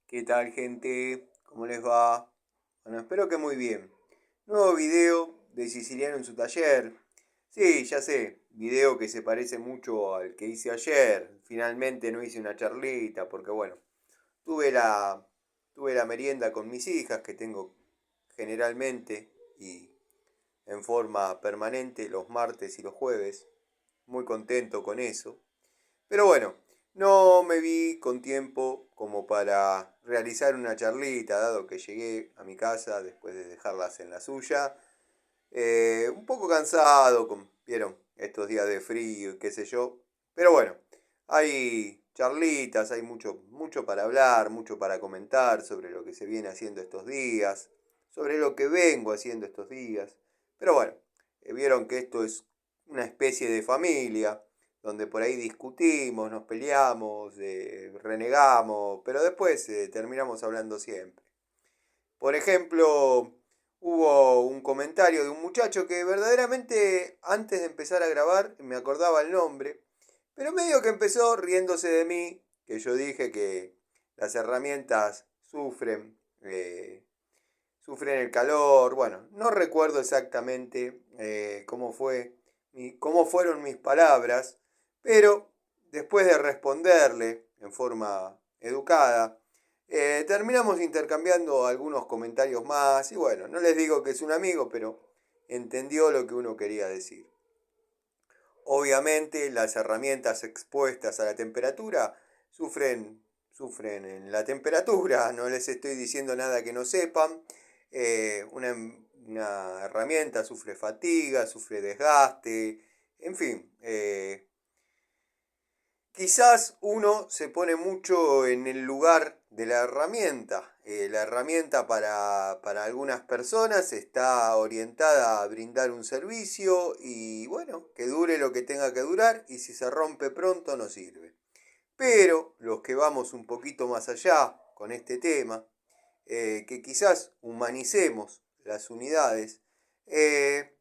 ¿Qué tal, gente? ¿Cómo les va? Bueno, espero que muy bien. Nuevo video de Siciliano en su taller. Sí, ya sé, video que se parece mucho al que hice ayer. Finalmente no hice una charlita porque bueno, tuve la, tuve la merienda con mis hijas que tengo generalmente y en forma permanente los martes y los jueves. Muy contento con eso. Pero bueno, no me vi con tiempo como para realizar una charlita, dado que llegué a mi casa después de dejarlas en la suya. Un poco cansado, vieron, estos días de frío y qué sé yo. Pero bueno, hay charlitas, hay mucho para hablar, mucho para comentar sobre lo que se viene haciendo estos días, sobre lo que vengo haciendo estos días. Pero bueno, vieron que esto es una especie de familia, donde por ahí discutimos, nos peleamos, renegamos, pero después terminamos hablando siempre. Por ejemplo, hubo un comentario de un muchacho que verdaderamente antes de empezar a grabar me acordaba el nombre, pero medio que empezó riéndose de mí, que yo dije que las herramientas sufren el calor. Bueno, no recuerdo exactamente cómo fueron mis palabras, pero después de responderle en forma educada, terminamos intercambiando algunos comentarios más y bueno, no les digo que es un amigo, pero entendió lo que uno quería decir. Obviamente las herramientas expuestas a la temperatura sufren en la temperatura, no les estoy diciendo nada que no sepan. Una herramienta sufre fatiga, sufre desgaste, en fin, quizás uno se pone mucho en el lugar de la herramienta. La herramienta para algunas personas está orientada a brindar un servicio y bueno, que dure lo que tenga que durar y si se rompe pronto no sirve. Pero los que vamos un poquito más allá con este tema, que quizás humanicemos las unidades, eh,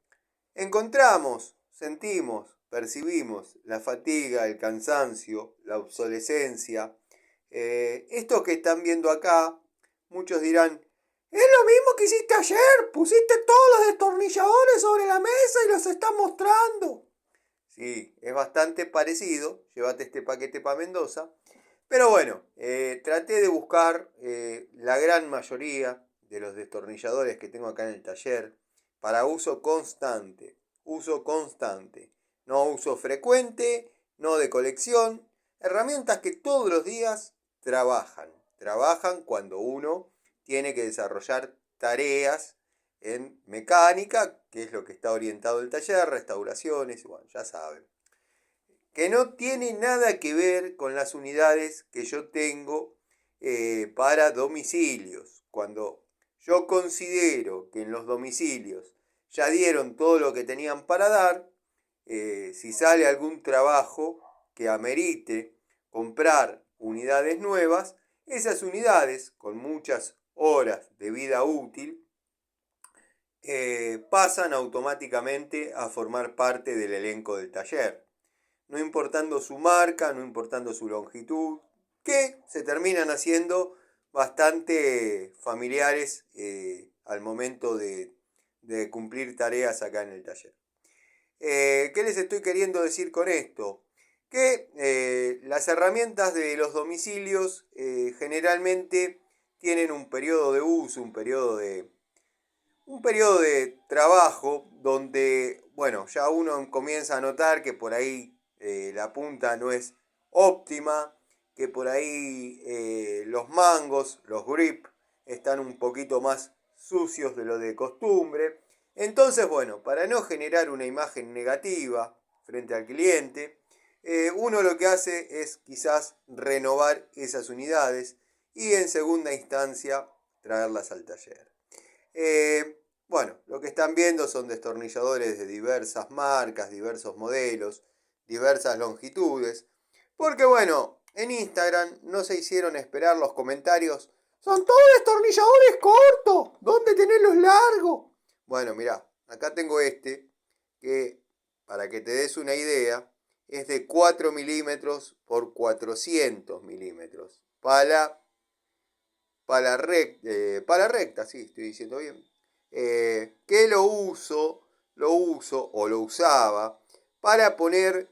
encontramos, sentimos, percibimos la fatiga, el cansancio, la obsolescencia. Estos que están viendo acá, muchos dirán, es lo mismo que hiciste ayer, pusiste todos los destornilladores sobre la mesa y los estás mostrando. Sí, es bastante parecido, llévate este paquete para Mendoza. Pero bueno, traté de buscar la gran mayoría de los destornilladores que tengo acá en el taller para uso constante. Uso constante. No uso frecuente, no de colección. Herramientas que todos los días trabajan. Trabajan cuando uno tiene que desarrollar tareas en mecánica, que es lo que está orientado el taller, restauraciones, bueno, ya saben que no tiene nada que ver con las unidades que yo tengo para domicilios. Cuando yo considero que en los domicilios ya dieron todo lo que tenían para dar, si sale algún trabajo que amerite comprar unidades nuevas, esas unidades con muchas horas de vida útil pasan automáticamente a formar parte del elenco del taller, no importando su marca, no importando su longitud, que se terminan haciendo bastante familiares al momento de cumplir tareas acá en el taller. ¿Qué les estoy queriendo decir con esto? Que las herramientas de los domicilios generalmente tienen un periodo de uso, un periodo de trabajo donde, bueno, ya uno comienza a notar que por ahí la punta no es óptima, que por ahí los mangos, los grip, están un poquito más sucios de lo de costumbre. Entonces, bueno, para no generar una imagen negativa frente al cliente, uno lo que hace es quizás renovar esas unidades y en segunda instancia traerlas al taller. Bueno, lo que están viendo son destornilladores de diversas marcas, diversos modelos, diversas longitudes. Porque bueno, en Instagram no se hicieron esperar los comentarios. Son todos destornilladores cortos. ¿Dónde tenés los largos? Bueno, mirá, acá tengo este que, para que te des una idea, es de 4 milímetros por 400 milímetros. Pala pala recta, sí, estoy diciendo bien, que lo usaba para poner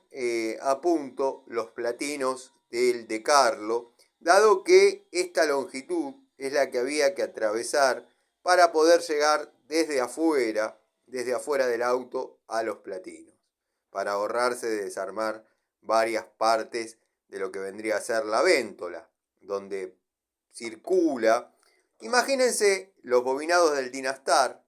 a punto los platinos del De Carlo, dado que esta longitud es la que había que atravesar para poder llegar desde afuera del auto a los platinos, para ahorrarse de desarmar varias partes de lo que vendría a ser la véntola, donde circula. Imagínense los bobinados del Dynastar,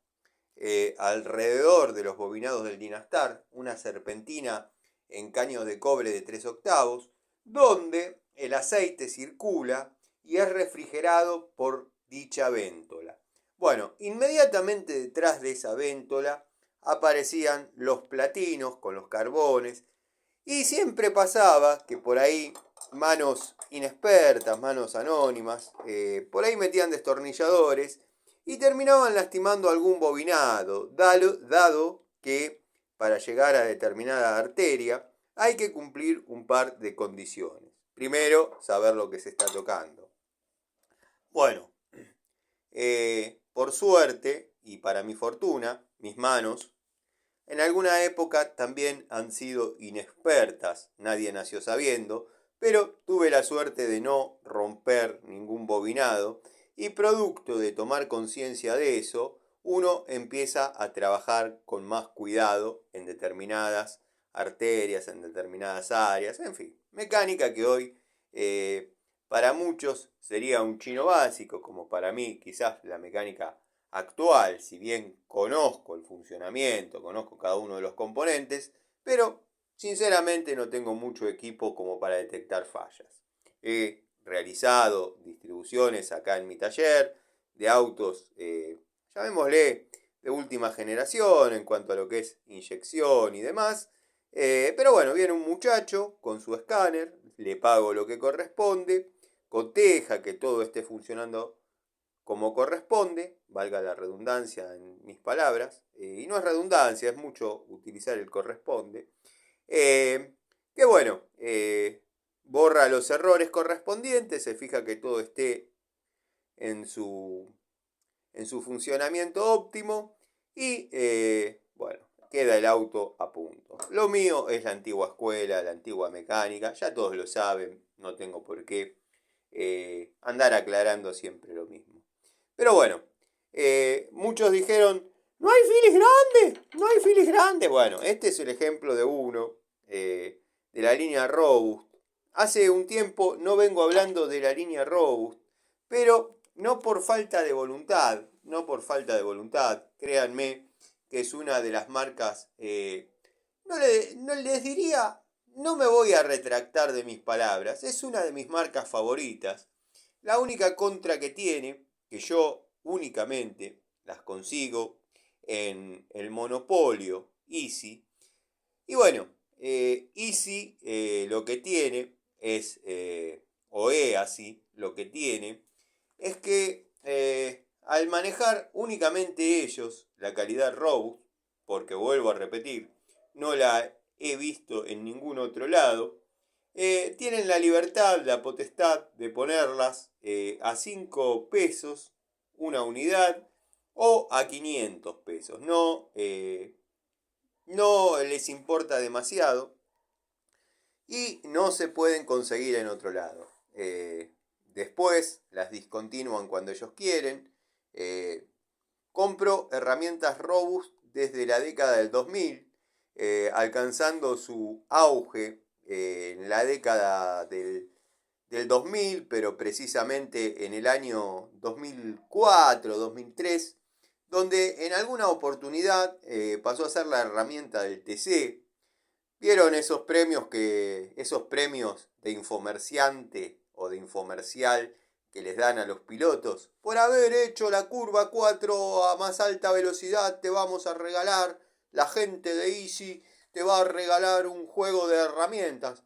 alrededor de los bobinados del Dynastar, una serpentina en caños de cobre de 3 octavos, donde el aceite circula y es refrigerado por dicha véntola. Bueno, inmediatamente detrás de esa véntola aparecían los platinos con los carbones y siempre pasaba que por ahí manos inexpertas, manos anónimas, por ahí metían destornilladores y terminaban lastimando algún bobinado, dado que para llegar a determinada arteria hay que cumplir un par de condiciones. Primero, saber lo que se está tocando. Bueno, por suerte y para mi fortuna, mis manos en alguna época también han sido inexpertas, nadie nació sabiendo, pero tuve la suerte de no romper ningún bobinado y producto de tomar conciencia de eso, uno empieza a trabajar con más cuidado en determinadas arterias, en determinadas áreas, en fin, mecánica que hoy para muchos sería un chino básico, como para mí quizás la mecánica actual, si bien conozco el funcionamiento, conozco cada uno de los componentes, pero sinceramente no tengo mucho equipo como para detectar fallas. He realizado distribuciones acá en mi taller de autos, llamémosle de última generación en cuanto a lo que es inyección y demás, pero bueno, viene un muchacho con su escáner, le pago lo que corresponde, coteja que todo esté funcionando como corresponde, valga la redundancia en mis palabras, y no es redundancia, es mucho utilizar el corresponde, que bueno, borra los errores correspondientes, se fija que todo esté en su, en su funcionamiento óptimo y bueno, queda el auto a punto. Lo mío es la antigua escuela, la antigua mecánica, ya todos lo saben, no tengo por qué andar aclarando siempre lo mismo. Pero bueno, muchos dijeron, no hay filis grandes, no hay filis grandes. Bueno, este es el ejemplo de uno, de la línea Robust. Hace un tiempo no vengo hablando de la línea Robust, pero no por falta de voluntad, no por falta de voluntad, créanme que es una de las marcas, no les diría, no me voy a retractar de mis palabras, es una de mis marcas favoritas. La única contra que tiene, que yo únicamente las consigo en el monopolio Easy. Y bueno, Easy lo que tiene es, o EASY lo que tiene, es que al manejar únicamente ellos la calidad Robust, porque vuelvo a repetir, no la he visto en ningún otro lado, tienen la libertad, la potestad de ponerlas a 5 pesos una unidad o a 500 pesos. No les importa demasiado y no se pueden conseguir en otro lado. Después las discontinúan cuando ellos quieren. Compro herramientas Robust desde la década del 2000, alcanzando su auge en la década del 2000, pero precisamente en el año 2004, 2003, donde en alguna oportunidad pasó a ser la herramienta del TC. ¿Vieron esos premios de infomerciante o de infomercial que les dan a los pilotos? Por haber hecho la curva 4 a más alta velocidad te vamos a regalar, la gente de Easy te va a regalar un juego de herramientas.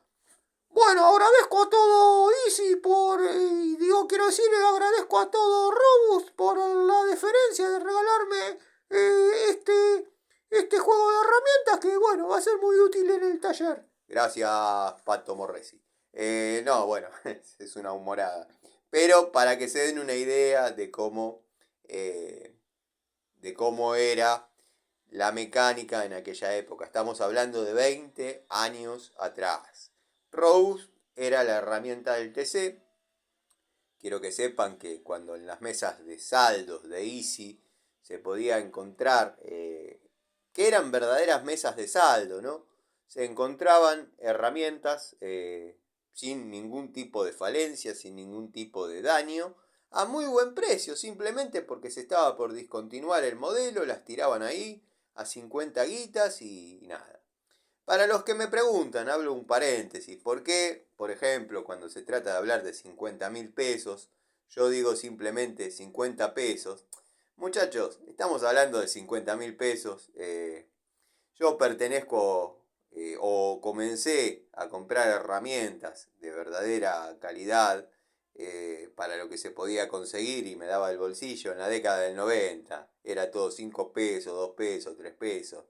Bueno, agradezco a todo Easy quiero decir, agradezco a todo Robust por la deferencia de regalarme este juego de herramientas que, bueno, va a ser muy útil en el taller. Gracias, Pato Morresi. No, bueno, es una humorada. pero para que se den una idea de cómo era la mecánica en aquella época. Estamos hablando de 20 años atrás. Rose era la herramienta del TC. Quiero que sepan que cuando en las mesas de saldos de Easy se podía encontrar, que eran verdaderas mesas de saldo, ¿no? Se encontraban herramientas sin ningún tipo de falencia, sin ningún tipo de daño, a muy buen precio, simplemente porque se estaba por discontinuar el modelo, las tiraban ahí a 50 guitas y nada. Para los que me preguntan, hablo un paréntesis, ¿por qué, por ejemplo, cuando se trata de hablar de 50.000 pesos, yo digo simplemente 50 pesos? Muchachos, estamos hablando de 50.000 pesos. Yo pertenezco o comencé a comprar herramientas de verdadera calidad para lo que se podía conseguir y me daba el bolsillo en la década del 90. Era todo 5 pesos, 2 pesos, 3 pesos.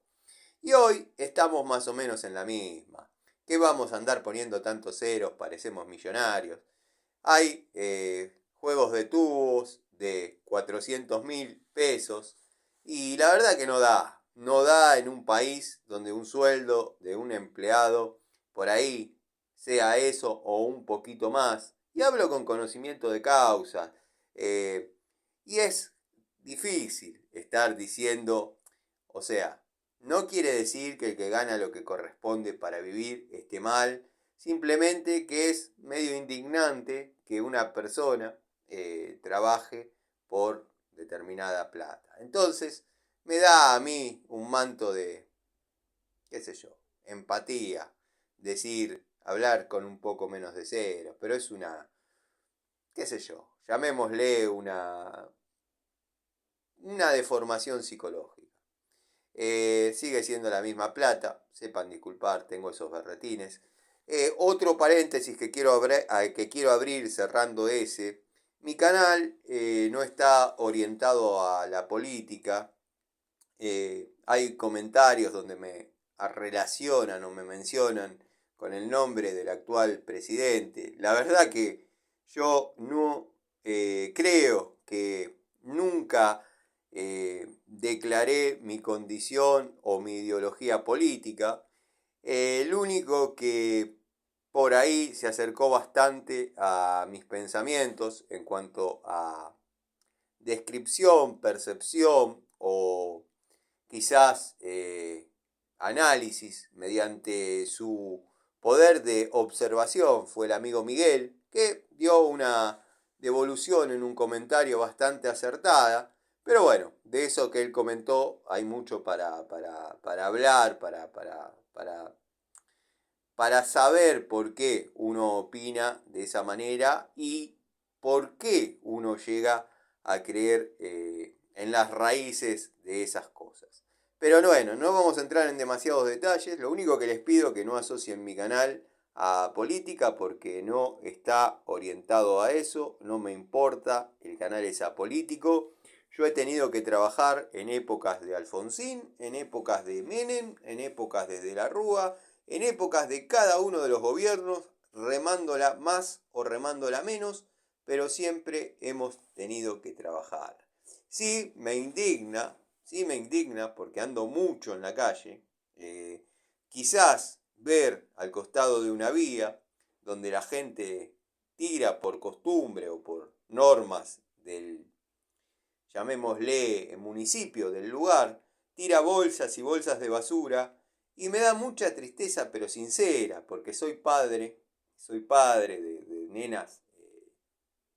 Y hoy estamos más o menos en la misma. ¿Qué vamos a andar poniendo tantos ceros? Parecemos millonarios. Hay juegos de tubos de 400.000 pesos y la verdad que no da. No da en un país donde un sueldo de un empleado por ahí sea eso o un poquito más. Y hablo con conocimiento de causa. Y es difícil estar diciendo, o sea, no quiere decir que el que gana lo que corresponde para vivir esté mal, simplemente que es medio indignante que una persona trabaje por determinada plata. Entonces, me da a mí un manto de, qué sé yo, empatía, decir, hablar con un poco menos de cero, pero es una, qué sé yo, llamémosle una deformación psicológica. Sigue siendo la misma plata, sepan disculpar, tengo esos berretines. Otro paréntesis que quiero abrir cerrando ese, mi canal no está orientado a la política. Hay comentarios donde me relacionan o me mencionan con el nombre del actual presidente. La verdad que yo no creo que nunca declaré mi condición o mi ideología política. El único que por ahí se acercó bastante a mis pensamientos en cuanto a descripción, percepción o quizás análisis mediante su poder de observación fue el amigo Miguel, que dio una devolución en un comentario bastante acertada. Pero bueno, de eso que él comentó hay mucho para hablar, para saber por qué uno opina de esa manera y por qué uno llega a creer en las raíces de esas cosas. Pero bueno, no vamos a entrar en demasiados detalles. Lo único que les pido es que no asocien mi canal a política porque no está orientado a eso, no me importa, el canal es apolítico. Yo he tenido que trabajar en épocas de Alfonsín, en épocas de Menem, en épocas de De la Rúa, en épocas de cada uno de los gobiernos, remándola más o remándola menos, pero siempre hemos tenido que trabajar. Sí me indigna porque ando mucho en la calle, quizás ver al costado de una vía donde la gente tira por costumbre o por normas del, llamémosle, municipio del lugar, tira bolsas y bolsas de basura y me da mucha tristeza pero sincera porque soy padre de nenas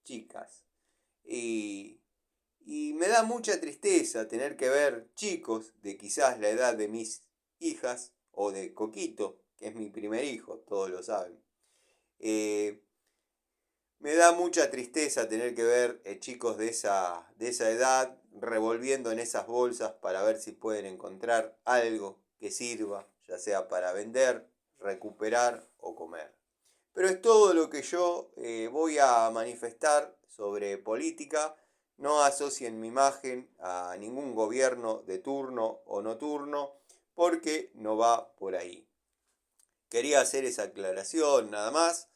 chicas y y me da mucha tristeza tener que ver chicos de quizás la edad de mis hijas o de Coquito, que es mi primer hijo, todos lo saben. Eh, Me da mucha tristeza tener que ver chicos de esa edad revolviendo en esas bolsas para ver si pueden encontrar algo que sirva, ya sea para vender, recuperar o comer. Pero es todo lo que yo voy a manifestar sobre política. No asocien mi imagen a ningún gobierno de turno o no turno, porque no va por ahí. Quería hacer esa aclaración nada más.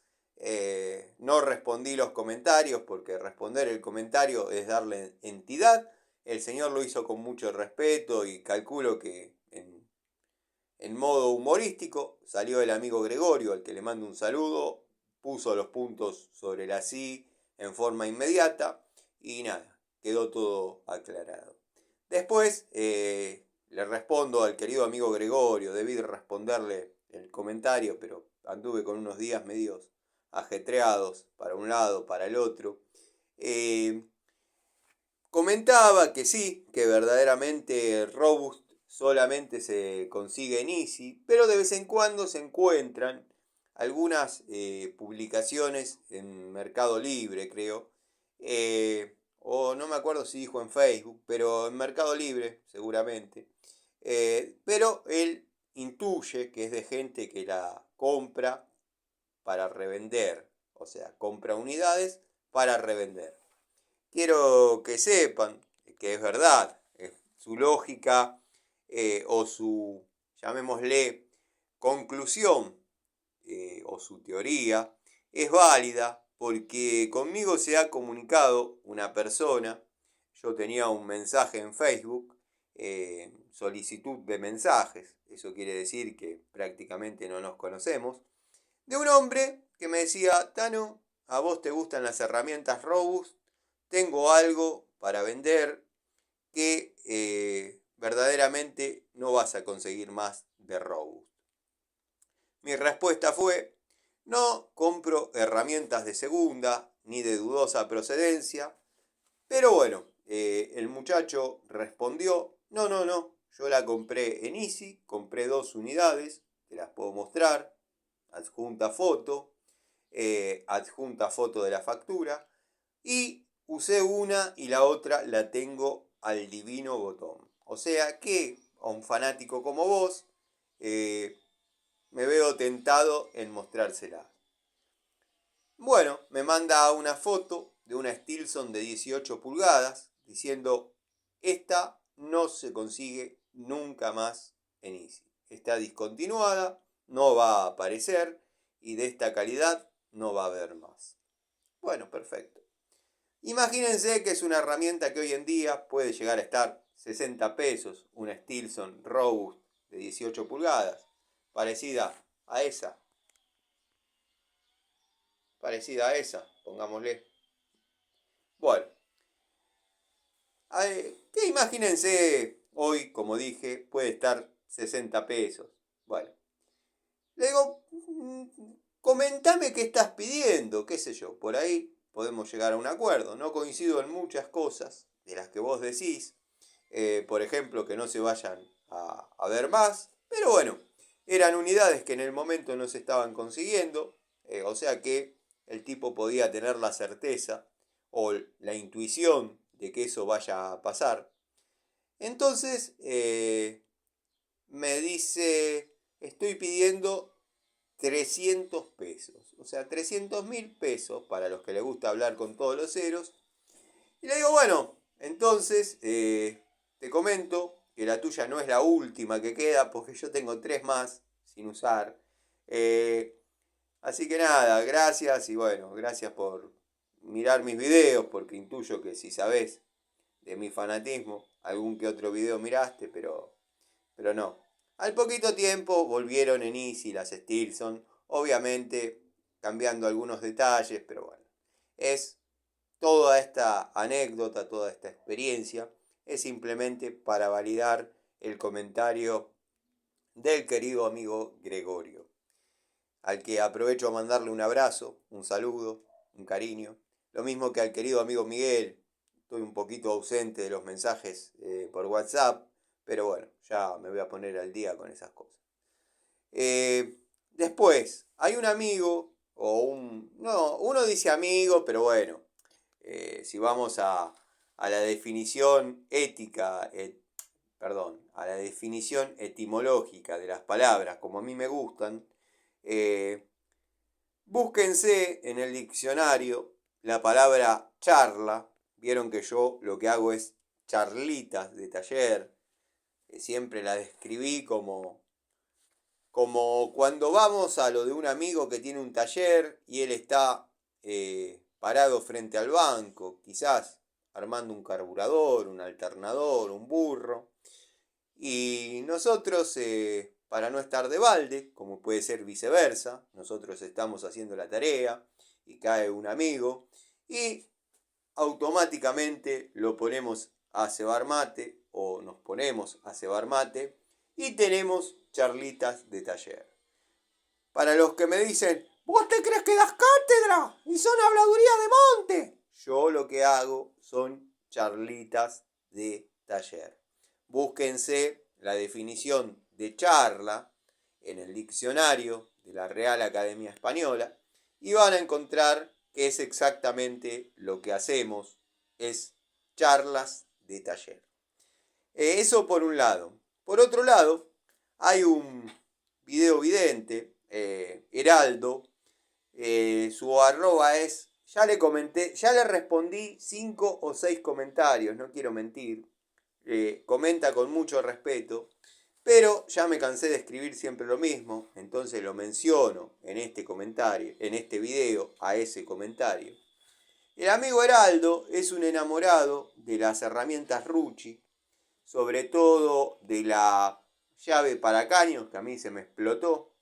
No respondí los comentarios porque responder el comentario es darle entidad. El señor lo hizo con mucho respeto y calculo que en modo humorístico salió el amigo Gregorio, al que le mando un saludo, puso los puntos sobre la sí en forma inmediata y nada, quedó todo aclarado. Después le respondo al querido amigo Gregorio, debí responderle el comentario, pero anduve con unos días medios ajetreados para un lado, para el otro. Comentaba que sí, que verdaderamente Robust solamente se consigue en Easy, pero de vez en cuando se encuentran algunas publicaciones en Mercado Libre, creo, o no me acuerdo si dijo en Facebook, pero en Mercado Libre seguramente. Pero él intuye que es de gente que la compra para revender, o sea, compra unidades para revender. Quiero que sepan que es verdad, su lógica o su, llamémosle, conclusión o su teoría es válida porque conmigo se ha comunicado una persona, yo tenía un mensaje en Facebook, solicitud de mensajes, eso quiere decir que prácticamente no nos conocemos, de un hombre que me decía, Tano, a vos te gustan las herramientas Robust, tengo algo para vender que verdaderamente no vas a conseguir más de Robust. Mi respuesta fue, no compro herramientas de segunda ni de dudosa procedencia, pero bueno, el muchacho respondió, no, yo la compré en Easy, compré 2 unidades, te las puedo mostrar, adjunta foto de la factura, y usé una y la otra la tengo al divino botón. O sea que a un fanático como vos me veo tentado en mostrársela. Bueno, me manda una foto de una Stilson de 18 pulgadas diciendo, esta no se consigue nunca más en Easy. Está discontinuada, no va a aparecer y de esta calidad no va a haber más. Bueno, perfecto. Imagínense que es una herramienta que hoy en día puede llegar a estar 60 pesos, una Stilson Robust de 18 pulgadas, parecida a esa, pongámosle. Bueno, que imagínense hoy, como dije, puede estar 60 pesos. Bueno, le digo, comentame qué estás pidiendo, qué sé yo, por ahí podemos llegar a un acuerdo. No coincido en muchas cosas de las que vos decís, por ejemplo, que no se vayan a ver más, pero bueno, eran unidades que en el momento no se estaban consiguiendo, o sea que el tipo podía tener la certeza o la intuición de que eso vaya a pasar. Entonces me dice, estoy pidiendo 300 pesos, o sea, 300.000 pesos para los que les gusta hablar con todos los ceros. Y le digo, bueno, entonces te comento que la tuya no es la última que queda, porque yo tengo 3 más sin usar. Así que nada, gracias y bueno, gracias por mirar mis videos, porque intuyo que si sabés de mi fanatismo, algún que otro video miraste, pero no. Al poquito tiempo volvieron en Easy las Stilson, obviamente cambiando algunos detalles, pero bueno, es toda esta anécdota, toda esta experiencia, es simplemente para validar el comentario del querido amigo Gregorio, al que aprovecho a mandarle un abrazo, un saludo, un cariño, lo mismo que al querido amigo Miguel. Estoy un poquito ausente de los mensajes por WhatsApp, pero bueno, ya me voy a poner al día con esas cosas. Después, hay un amigo, o un... No, uno dice amigo, pero bueno, si vamos a la definición ética, perdón, a la definición etimológica de las palabras, como a mí me gustan, búsquense en el diccionario la palabra charla. Vieron que yo lo que hago es charlitas de taller. Siempre la describí como como cuando vamos a lo de un amigo que tiene un taller y él está parado frente al banco, quizás armando un carburador, un alternador, un burro, y nosotros, para no estar de balde, como puede ser viceversa, nosotros estamos haciendo la tarea y cae un amigo y automáticamente lo ponemos a cebar mate o nos ponemos a cebar mate y tenemos charlitas de taller. Para los que me dicen, ¿vos te crees que das cátedra? Y son habladuría de monte. Yo lo que hago son charlitas de taller. Búsquense la definición de charla en el diccionario de la Real Academia Española y van a encontrar que es exactamente lo que hacemos, es charlas de taller. Eso por un lado. Por otro lado, hay un video vidente, Heraldo, su arroba es, ya le comenté, ya le respondí 5 o 6 comentarios, no quiero mentir, comenta con mucho respeto, pero ya me cansé de escribir siempre lo mismo, entonces lo menciono en este comentario, en este video, a ese comentario. El amigo Heraldo es un enamorado de las herramientas Rucci, sobre todo de la llave para caños, que a mí se me explotó.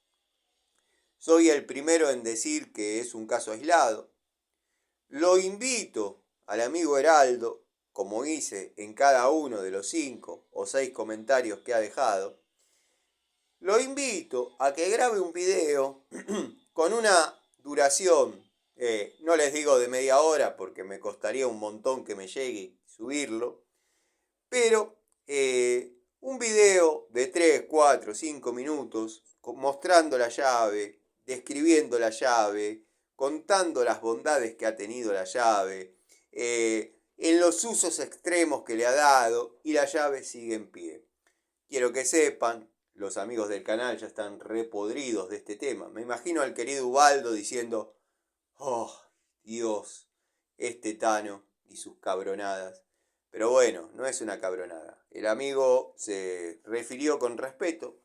Soy el primero en decir que es un caso aislado. Lo invito al amigo Heraldo, como hice en cada uno de los 5 o 6 comentarios que ha dejado, lo invito a que grabe un video con una duración, no les digo de media hora porque me costaría un montón que me llegue subirlo, pero un video de 3, 4, 5 minutos mostrando la llave, describiendo la llave, contando las bondades que ha tenido la llave, en los usos extremos que le ha dado, y la llave sigue en pie. Quiero que sepan, los amigos del canal ya están repodridos de este tema. Me imagino al querido Ubaldo diciendo, oh, Dios, este Tano y sus cabronadas. Pero bueno, no es una cabronada. El amigo se refirió con respeto,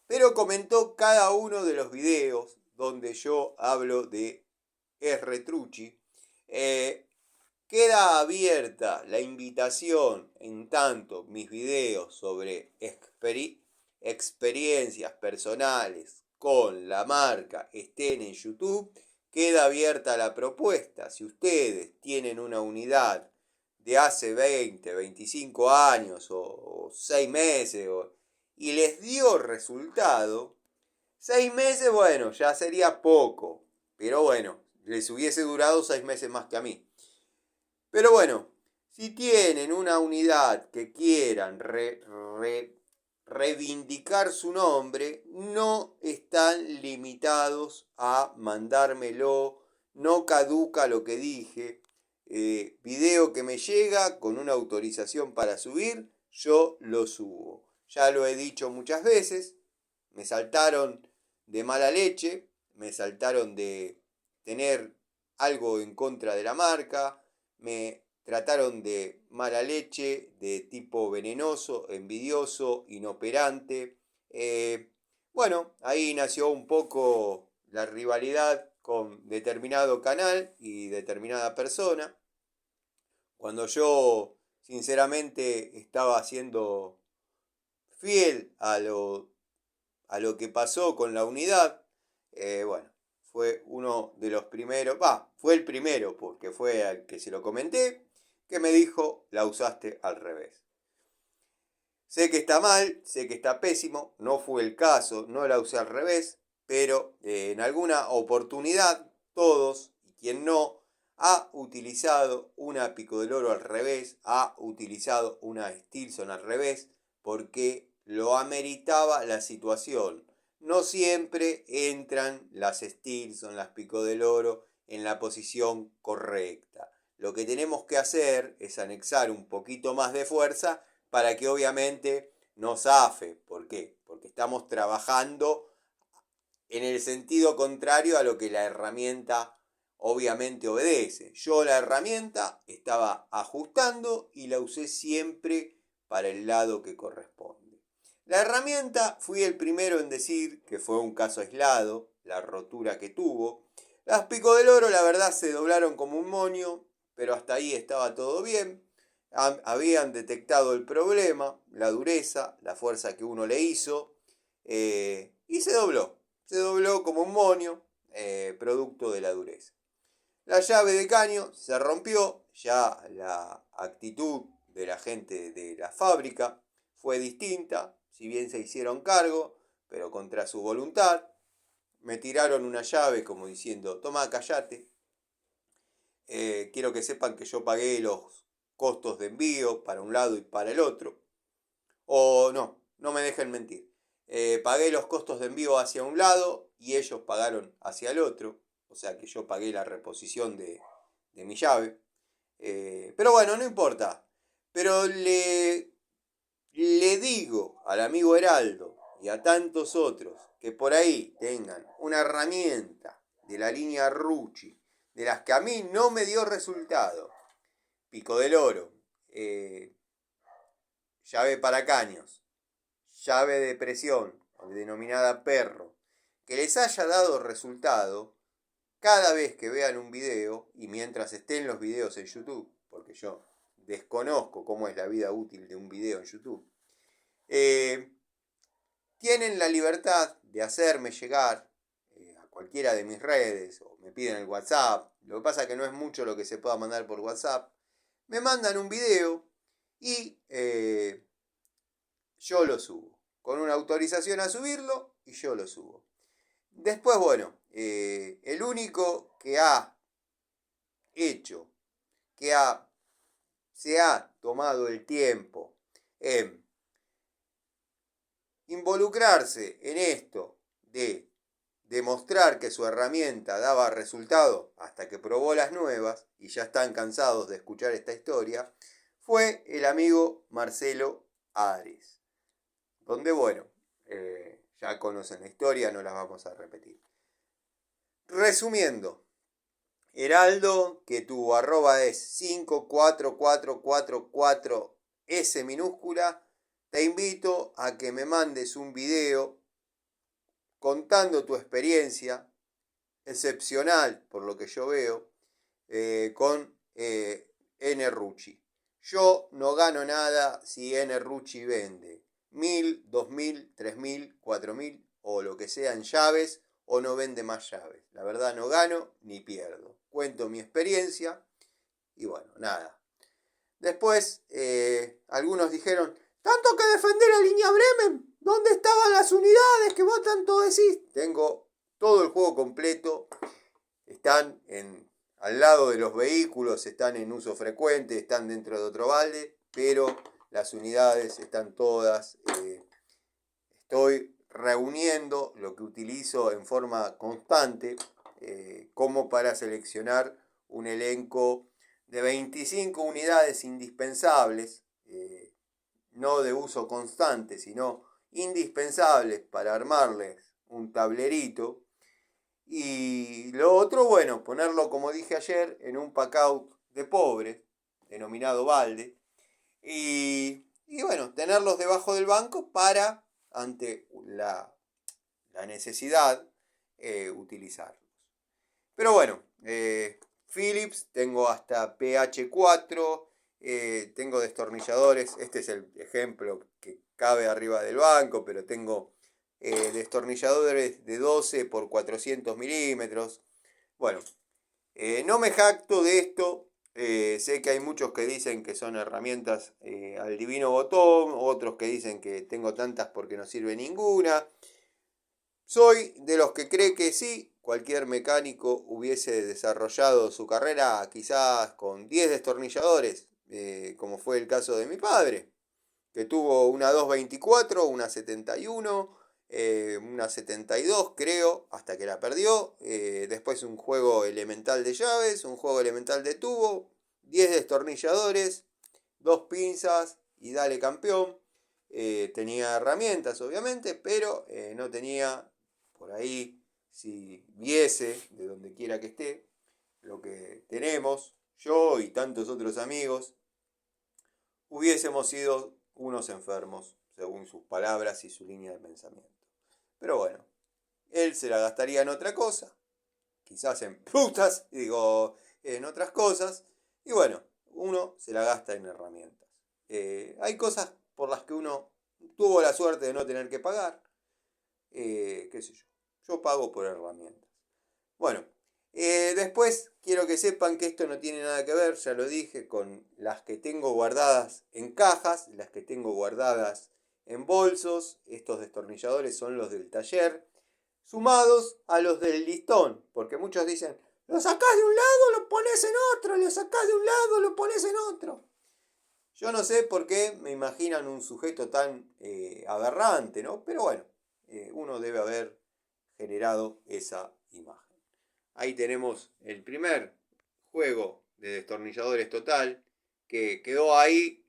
pero comentó cada uno de los videos donde yo hablo de R. Trucci. Queda abierta la invitación, en tanto mis videos sobre experiencias personales con la marca estén en YouTube, queda abierta la propuesta. Si ustedes tienen una unidad de hace 20, 25 años o 6 meses y les dio resultado, 6 meses, bueno, ya sería poco, pero bueno, les hubiese durado 6 meses más que a mí. Pero bueno, si tienen una unidad que quieran reivindicar su nombre, no están limitados a mandármelo, no caduca lo que dije. Video que me llega con una autorización para subir, yo lo subo. Ya lo he dicho muchas veces, me saltaron de mala leche, me saltaron de tener algo en contra de la marca, me trataron de mala leche, de tipo venenoso, envidioso, inoperante. Bueno, ahí nació un poco la rivalidad con determinado canal y determinada persona. Cuando yo sinceramente estaba siendo fiel a lo que pasó con la unidad, bueno, fue uno de los primeros, fue el primero porque fue al que se lo comenté, que me dijo, la usaste al revés. Sé que está mal, sé que está pésimo, no fue el caso, no la usé al revés, pero en alguna oportunidad todos, y quien no, ha utilizado una Pico del Oro al revés, ha utilizado una Stilson al revés, porque lo ameritaba la situación. No siempre entran las Stilson, las Pico del Oro en la posición correcta. Lo que tenemos que hacer es anexar un poquito más de fuerza para que obviamente no zafe. ¿Por qué? Porque estamos trabajando en el sentido contrario a lo que la herramienta obviamente obedece. Yo la herramienta estaba ajustando y la usé siempre para el lado que corresponde. La herramienta, fui el primero en decir que fue un caso aislado, la rotura que tuvo. Las Pico del Oro, la verdad, se doblaron como un moño, pero hasta ahí estaba todo bien. Habían detectado el problema, la dureza, la fuerza que uno le hizo, y se dobló como un moño, producto de la dureza. La llave de caño se rompió, ya la actitud de la gente de la fábrica fue distinta, si bien se hicieron cargo, pero contra su voluntad. Me tiraron una llave como diciendo, toma, callate. Quiero que sepan que yo pagué los costos de envío para un lado y para el otro. O no, no me dejen mentir. Pagué los costos de envío hacia un lado y ellos pagaron hacia el otro. O sea que yo pagué la reposición de mi llave. Pero bueno, no importa. Pero le digo al amigo Heraldo y a tantos otros que por ahí tengan una herramienta de la línea Rucci, de las que a mí no me dio resultado. Pico del Oro, llave para caños, llave de presión, denominada perro, que les haya dado resultado cada vez que vean un video y mientras estén los videos en YouTube, porque yo desconozco cómo es la vida útil de un video en YouTube, tienen la libertad de hacerme llegar a cualquiera de mis redes o me piden el WhatsApp. Lo que pasa es que no es mucho lo que se pueda mandar por WhatsApp. Me mandan un video y yo lo subo. Con una autorización a subirlo y yo lo subo. Después, bueno, el único que ha hecho, se ha tomado el tiempo en involucrarse en esto de demostrar que su herramienta daba resultado hasta que probó las nuevas y ya están cansados de escuchar esta historia, fue el amigo Marcelo Ares. Donde, bueno, ya conocen la historia, no las vamos a repetir. Resumiendo, Heraldo, que tu arroba es 54444S minúscula, te invito a que me mandes un video contando tu experiencia, excepcional por lo que yo veo, con N. Rucci. Yo no gano nada si N. Rucci vende 1000, 2000, 3000, 4000 o lo que sea en llaves o no vende más llaves. La verdad no gano ni pierdo. Cuento mi experiencia y bueno, nada. Después algunos dijeron, tanto que defender a Línea Bremen, ¿dónde estaban las unidades que vos tanto decís? Tengo todo el juego completo, están al lado de los vehículos, están en uso frecuente, están dentro de otro balde, pero las unidades están todas. Estoy reuniendo lo que utilizo en forma constante como para seleccionar un elenco de 25 unidades indispensables, no de uso constante, sino indispensables para armarles un tablerito. Y lo otro, bueno, ponerlo, como dije ayer, en un pack-out de pobres, denominado balde. Y bueno, tenerlos debajo del banco para, ante la necesidad, utilizarlos. Pero bueno, Philips, tengo hasta PH4, tengo destornilladores, este es el ejemplo que cabe arriba del banco, pero tengo destornilladores de 12 por 400 milímetros. Bueno, no me jacto de esto, sé que hay muchos que dicen que son herramientas al divino botón, otros que dicen que tengo tantas porque no sirve ninguna. Soy de los que cree que sí, cualquier mecánico hubiese desarrollado su carrera quizás con 10 destornilladores, como fue el caso de mi padre, que tuvo una 224, una 71, una 72 creo, hasta que la perdió. Después un juego elemental de llaves, un juego elemental de tubo, 10 destornilladores, 2 pinzas y dale campeón. Tenía herramientas obviamente, pero no tenía por ahí, si viese de donde quiera que esté, lo que tenemos, yo y tantos otros amigos, hubiésemos sido unos enfermos, según sus palabras y su línea de pensamiento. Pero bueno, él se la gastaría en otra cosa, quizás en frutas, en otras cosas, y bueno, uno se la gasta en herramientas. Hay cosas por las que uno tuvo la suerte de no tener que pagar, qué sé yo pago por herramientas. Bueno, después quiero que sepan que esto no tiene nada que ver, ya lo dije, con las que tengo guardadas en cajas, las que tengo guardadas en bolsos. Estos destornilladores son los del taller, sumados a los del listón, porque muchos dicen, lo sacás de un lado, lo pones en otro, lo sacás de un lado, lo pones en otro. Yo no sé por qué me imaginan un sujeto tan aberrante, ¿no? Pero bueno, uno debe haber generado esa imagen. Ahí tenemos el primer juego de destornilladores total que quedó ahí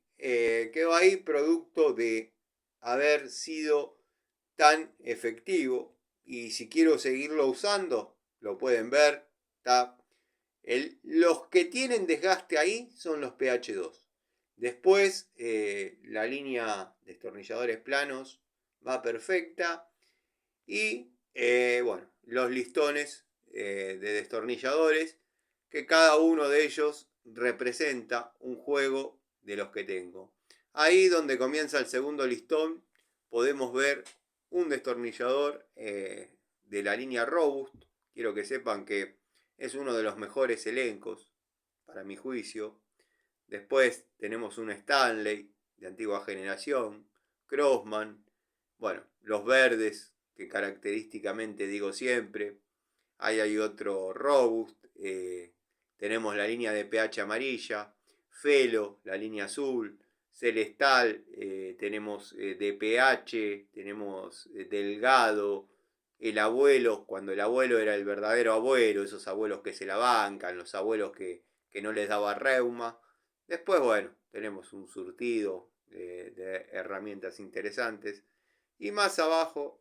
producto de haber sido tan efectivo. Y si quiero seguirlo usando, lo pueden ver. Los que tienen desgaste ahí son los PH2. Después la línea de destornilladores planos va perfecta. Y bueno, los listones de destornilladores, que cada uno de ellos representa un juego de los que tengo. Ahí donde comienza el segundo listón podemos ver un destornillador de la línea Robust. Quiero que sepan que es uno de los mejores elencos para mi juicio. Después tenemos un Stanley de antigua generación, Crossman, bueno, los verdes que característicamente digo siempre. Ahí hay otro Robust, tenemos la línea de pH amarilla, Felo, la línea azul, Celestal, tenemos DPH, tenemos Delgado, el abuelo, cuando el abuelo era el verdadero abuelo, esos abuelos que se la bancan, los abuelos que no les daba reuma. Después, bueno, tenemos un surtido de herramientas interesantes. Y más abajo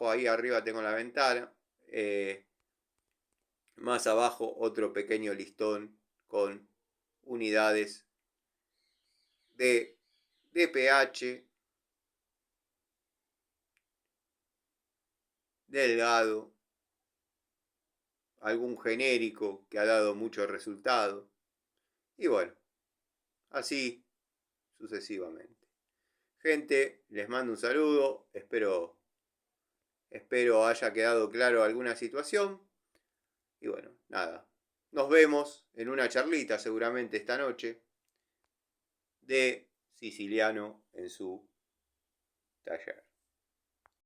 ahí arriba tengo la ventana. Más abajo otro pequeño listón con unidades de DPH, Delgado, algún genérico que ha dado mucho resultado. Y bueno, así sucesivamente. Gente, les mando un saludo. Espero haya quedado claro alguna situación. Y bueno, nada. Nos vemos en una charlita seguramente esta noche de Siciliano en su taller.